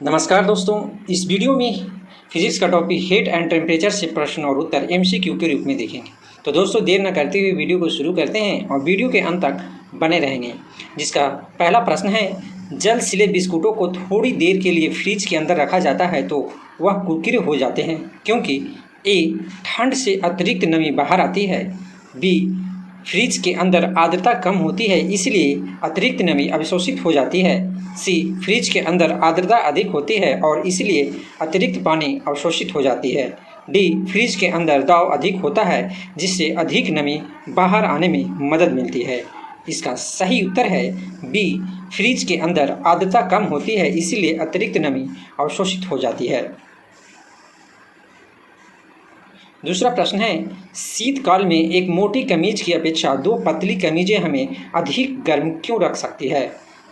नमस्कार दोस्तों, इस वीडियो में फिजिक्स का टॉपिक हीट एंड टेम्परेचर से प्रश्न और उत्तर एमसीक्यू के रूप में देखेंगे। तो दोस्तों देर न करते हुए वीडियो को शुरू करते हैं और वीडियो के अंत तक बने रहेंगे। जिसका पहला प्रश्न है, जल सिले बिस्कुटों को थोड़ी देर के लिए फ्रिज के अंदर रखा जाता है तो वह कुरकुरे हो जाते हैं क्योंकि ए. ठंड से अतिरिक्त नमी बाहर आती है, बी. फ्रिज के अंदर आर्द्रता कम होती है इसलिए अतिरिक्त नमी अवशोषित हो जाती है, सी. फ्रिज के अंदर आर्द्रता अधिक होती है और इसलिए अतिरिक्त पानी अवशोषित हो जाती है, डी. फ्रिज के अंदर दबाव अधिक होता है जिससे अधिक नमी बाहर आने में मदद मिलती है। इसका सही उत्तर है बी. फ्रिज के अंदर आर्द्रता कम होती है इसलिए अतिरिक्त नमी अवशोषित हो जाती है। दूसरा प्रश्न है, शीतकाल में एक मोटी कमीज की अपेक्षा दो पतली कमीजें हमें अधिक गर्म क्यों रख सकती है?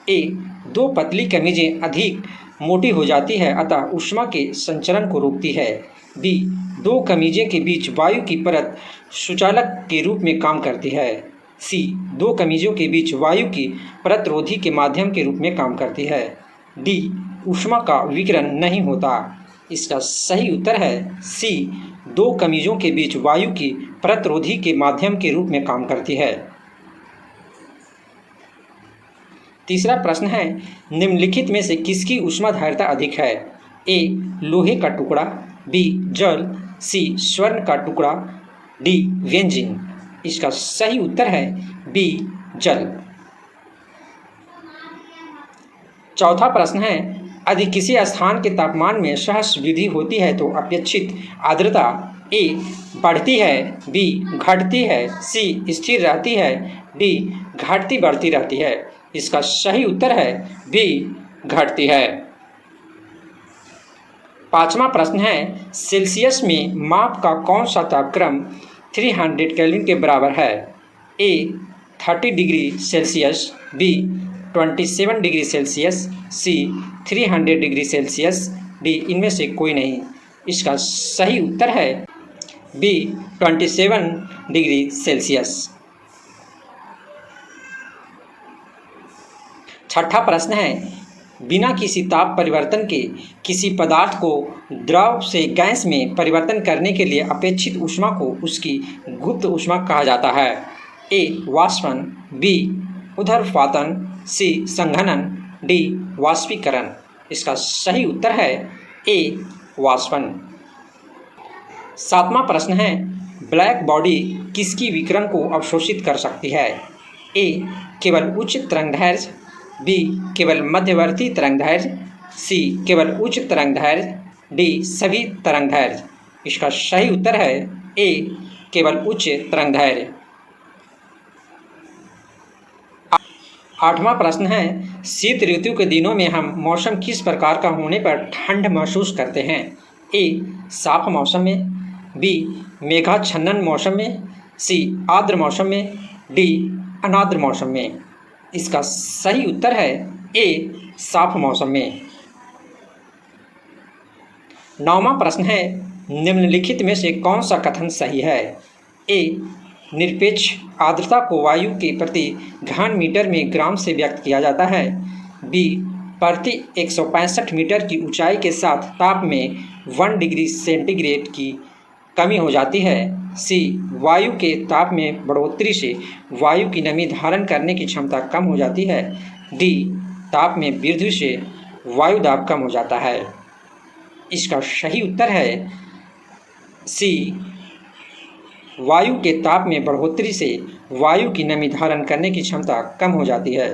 ए. दो पतली कमीजें अधिक मोटी हो जाती है अतः ऊष्मा के संचरण को रोकती है, बी. दो कमीजें के बीच वायु की परत सुचालक के रूप में काम करती है, सी. दो कमीजों के बीच वायु की परत रोधी के माध्यम के रूप में काम करती है, डी. ऊष्मा का विकिरण नहीं होता। इसका सही उत्तर है सी. दो कमीजों के बीच वायु की परत रोधी के माध्यम के रूप में काम करती है। तीसरा प्रश्न है, निम्नलिखित में से किसकी ऊष्माधारिता अधिक है? ए. लोहे का टुकड़ा, बी. जल, सी. स्वर्ण का टुकड़ा, डी. बेंजीन। इसका सही उत्तर है बी. जल। चौथा प्रश्न है, यदि किसी स्थान के तापमान में सहस्र वृद्धि होती है तो अपेक्षित आर्द्रता ए. बढ़ती है, बी. घटती है, सी. स्थिर रहती है, डी. घटती बढ़ती रहती है। इसका सही उत्तर है बी. घटती है। पांचवा प्रश्न है, सेल्सियस में माप का कौन सा तापक्रम 300 केल्विन के बराबर है? A. 30 degree Celsius, B. 27 degree Celsius, C. 300 degree Celsius, D. इनमें से कोई नहीं। इसका सही उत्तर है बी. 27 degree Celsius. छठा प्रश्न है, बिना किसी ताप परिवर्तन के किसी पदार्थ को द्रव से गैस में परिवर्तन करने के लिए अपेक्षित ऊष्मा को उसकी गुप्त ऊष्मा कहा जाता है। ए. वाष्पन, बी. ऊर्ध्वपातन, सी. संघनन, डी. वाष्पीकरण। इसका सही उत्तर है ए. वाष्पन। सातवां प्रश्न है, ब्लैक बॉडी किसकी विकिरण को अवशोषित कर सकती है? ए. केवल उच्च तरंगदैर्घ्य, बी. केवल मध्यवर्ती तरंगदैर्घ्य, सी. केवल उच्च तरंगदैर्घ्य, डी. सभी तरंगदैर्घ्य। इसका सही उत्तर है ए. केवल उच्च तरंगदैर्घ्य। आठवां प्रश्न है, शीत ऋतु के दिनों में हम मौसम किस प्रकार का होने पर ठंड महसूस करते हैं? ए. साफ मौसम में, बी. मेघाच्छन्न मौसम में, सी. आर्द्र मौसम में, डी. अनार्द्र मौसम में। इसका सही उत्तर है ए. साफ मौसम में। नौवां प्रश्न है, निम्नलिखित में से कौन सा कथन सही है? ए. निरपेक्ष आर्द्रता को वायु के प्रति घन मीटर में ग्राम से व्यक्त किया जाता है, बी. प्रति 165 मीटर की ऊंचाई के साथ ताप में 1 डिग्री सेंटीग्रेड की कमी हो जाती है, सी. वायु के ताप में बढ़ोतरी से वायु की नमी धारण करने की क्षमता कम हो जाती है, डी. ताप में वृद्धि से वायु दाब कम हो जाता है। इसका सही उत्तर है सी. वायु के ताप में बढ़ोतरी से वायु की नमी धारण करने की क्षमता कम हो जाती है।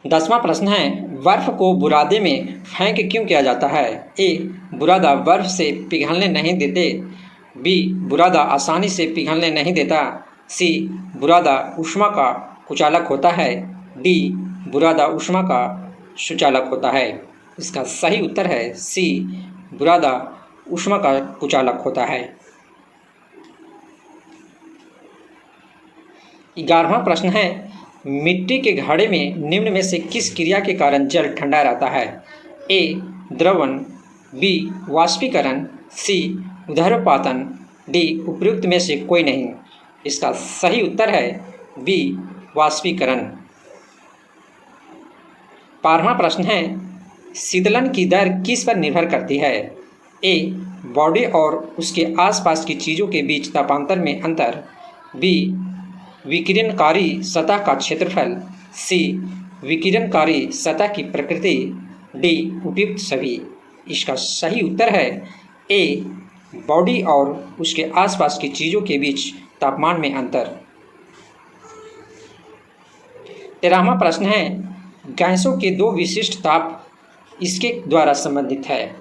10वां प्रश्न है, बर्फ को बुरादे में फेंक क्यों किया जाता है? ए. बुरादा बर्फ से पिघलने नहीं देते, बी. बुरादा आसानी से पिघलने नहीं देता, सी. बुरादा ऊष्मा का कुचालक होता है, डी. बुरादा ऊष्मा का सुचालक होता है। इसका सही उत्तर है सी. बुरादा ऊष्मा का कुचालक होता है। 11वां प्रश्न है, मिट्टी के घड़े में निम्न में से किस क्रिया के कारण जल ठंडा रहता है? ए. द्रवण, बी. वाष्पीकरण, सी. ऊर्ध्वपातन, डी. उपयुक्त में से कोई नहीं। इसका सही उत्तर है बी. वाष्पीकरण। 12वां प्रश्न है, शीतलन की दर किस पर निर्भर करती है? ए, बॉडी और उसके आसपास की चीज़ों के बीच तापांतर में अंतर, बी, विकिरणकारी सतह का क्षेत्रफल, सी, विकिरणकारी सतह की प्रकृति, डी, उपयुक्त सभी। इसका सही उत्तर है ए, बॉडी और उसके आसपास की चीज़ों के बीच तापमान में अंतर। 13वां प्रश्न है, गैसों के दो विशिष्ट ताप इसके द्वारा संबंधित है।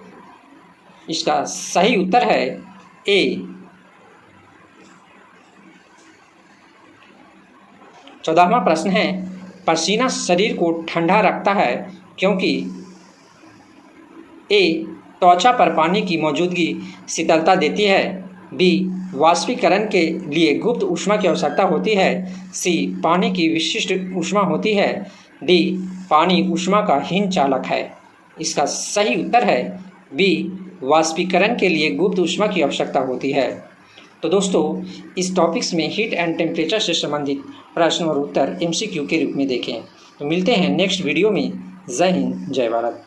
इसका सही उत्तर है ए। 14वां प्रश्न है, पसीना शरीर को ठंडा रखता है क्योंकि ए, त्वचा पर पानी की मौजूदगी शीतलता देती है, बी, वाष्पीकरण के लिए गुप्त ऊष्मा की आवश्यकता होती है, सी, पानी की विशिष्ट ऊष्मा होती है, डी, पानी ऊष्मा का हीन चालक है। इसका सही उत्तर है बी, वाष्पीकरण के लिए गुप्त ऊष्मा की आवश्यकता होती है। तो दोस्तों, इस टॉपिक्स में हीट एंड टेम्परेचर से संबंधित प्रश्न और उत्तर MCQ के रूप में देखें। तो मिलते हैं नेक्स्ट वीडियो में। जय हिंद, जय भारत।